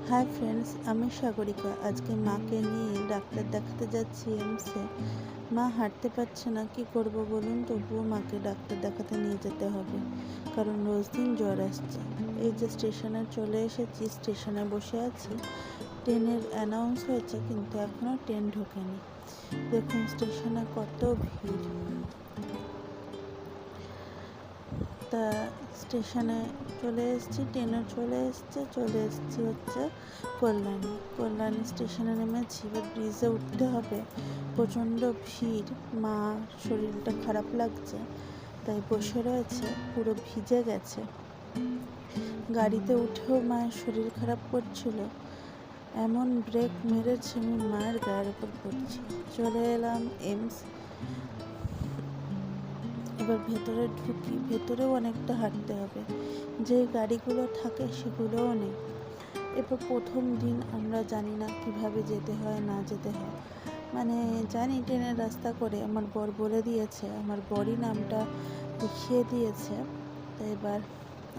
Hi friends, আমি সাগরিকা। আজকে মাকে নিয়ে ডাক্তার দেখাতে যাচ্ছি এমসে। মা হাঁটতে পারছে না, কি করব বলুন? তবুও মাকে ডাক্তার দেখাতে নিয়ে যেতে হবে, কারণ রোজ দিন জ্বর আসছে। এই যে স্টেশনে চলে এসেছি, স্টেশনে বসে আছি। ট্রেনের অ্যানাউন্স হয়েছে, কিন্তু এখনও ট্রেন ঢোকেনি। দেখুন স্টেশনে কত ভিড়। তা স্টেশনে চলে এসেছি, ট্রেনও চলে এসেছি হচ্ছে কল্যাণী স্টেশনে নেমেছি। এবার ব্রিজে উঠতে হবে, প্রচণ্ড ভিড়। মা শরীরটা খারাপ লাগছে, তাই বসে রয়েছে, পুরো ভিজে গেছে। গাড়িতে উঠেও মায়ের শরীর খারাপ করছিল, এমন ব্রেক মেরেছে আমি মায়ের গায়ের ওপর পড়ছি। চলে এলাম এমস। এবার ভেতরে ঢুকি, ভেতরেও অনেকটা হাঁটতে হবে, যে গাড়িগুলো থাকে সেগুলোও নেই। এরপর প্রথম দিন, আমরা জানি না কিভাবে যেতে হয় না যেতে হয়, মানে জানি ট্রেনের রাস্তা করে আমার বর বলে দিয়েছে, আমার বরই নামটা দেখিয়ে দিয়েছে। তো এবার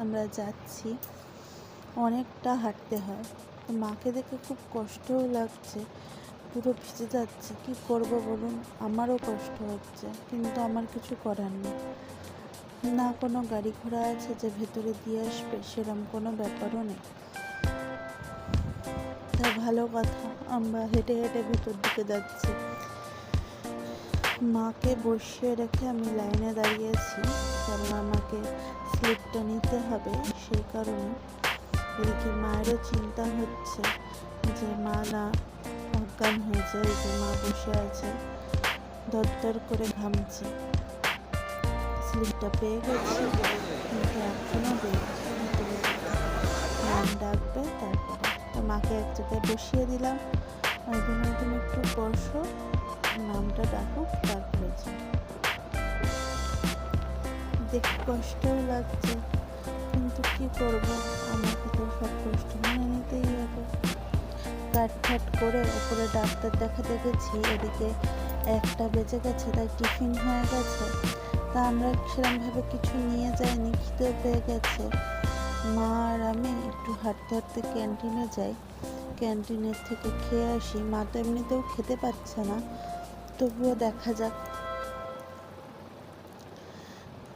আমরা যাচ্ছি, অনেকটা হাঁটতে হয়। তো মাকে দেখে খুব কষ্টও লাগছে, পুরো ভিজে যাচ্ছে। কি করব বলুন? আমারও কষ্ট হচ্ছে, কিন্তু আমার কিছু করার নেই। না কোনো গাড়ি ঘোড়া আছে যে ভেতরে দিয়ে আসবে, সেরকম কোনো ব্যাপারও নেই। তা ভালো কথা, আমরা হেঁটে হেঁটে ভেতর দিকে যাচ্ছি। মাকে বসিয়ে রেখে আমি লাইনে দাঁড়িয়েছি, কারণ আমাকে স্লিপটা নিতে হবে, সেই কারণে। এদিকে মায়েরও চিন্তা হচ্ছে যে মা না অজ্ঞান হয়ে যায়। যে মা বসে আছে, দরদর করে ঘামছে। স্লিপটা পেয়ে গেছি, কিন্তু এখনও দেখছি নাম ডাকবে তারপরে। তো মাকে এক জায়গায় বসিয়ে দিলাম, তুমি একটু বসো, নামটা ডাকুক তারপরে। দেখে কষ্টও লাগছে, কিন্তু কি করব, আমাকে তো সব কষ্ট মেনে নিতেই হবে। কাটফাট করে ওপরে ডাক্তার দেখাতে গেছি, এদিকে 1টা বেজে গেছে, তাই টিফিন হয়ে গেছে। তা আমরা সেরকমভাবে কিছু নিয়ে যাইনি, খিদে পেয়ে গেছে। মা আর আমি একটু হাঁটতে হাঁটতে ক্যান্টিনে যাই, ক্যান্টিনের থেকে খেয়ে আসি। মা তো এমনিতেও খেতে পারছে না, তবুও দেখা যাক।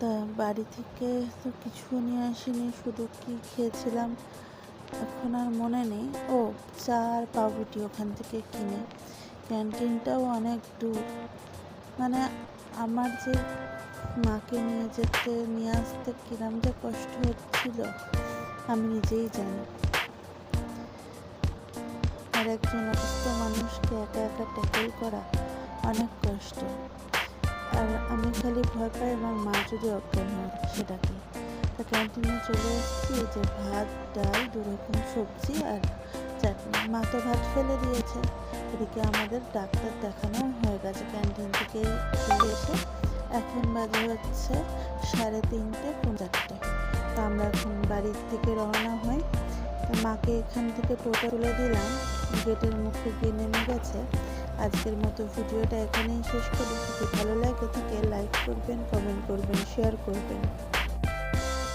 তা বাড়ি থেকে তো কিছু নিয়ে আসিনি, শুধু কি খেয়েছিলাম এখন আর মনে নেই। ও, চা আর পাউরুটি ওখান থেকে কিনে। ক্যান্টিনটাও অনেক দূর, মানে আমার যে মাকে নিয়ে আসতে কিরম যে কষ্ট হচ্ছিল আমি নিজেই জানি। আর একজন অসুস্থ মানুষকে একা একা ট্যাকেল করা অনেক কষ্ট। আর আমি খালি ভয় পাই আমার মা যদি অজ্ঞান হয় সেটাকে। তা ক্যান্টিনে চলে এসেছি, যে ভাত, ডাল, 2 রকম সবজি আর চাটনি। মা তো ভাত ফেলে দিয়েছে। এদিকে আমাদের ডাক্তার দেখানো হয়ে গেছে, ক্যান্টিন থেকে এসে এখন বাজে হচ্ছে 3:30, 4:30। তা আমরা এখন বাড়ির থেকে রওনা হই। তো মাকে এখান থেকে টোটো তুলে দিলাম, গেটের মুখে গিয়ে নেমে গেছে। আজকের মতো ভিডিওটা এখানেই শেষ করি। যদি ভালো লাগে থাকে লাইক করবেন, কমেন্ট করবেন, শেয়ার করবেন।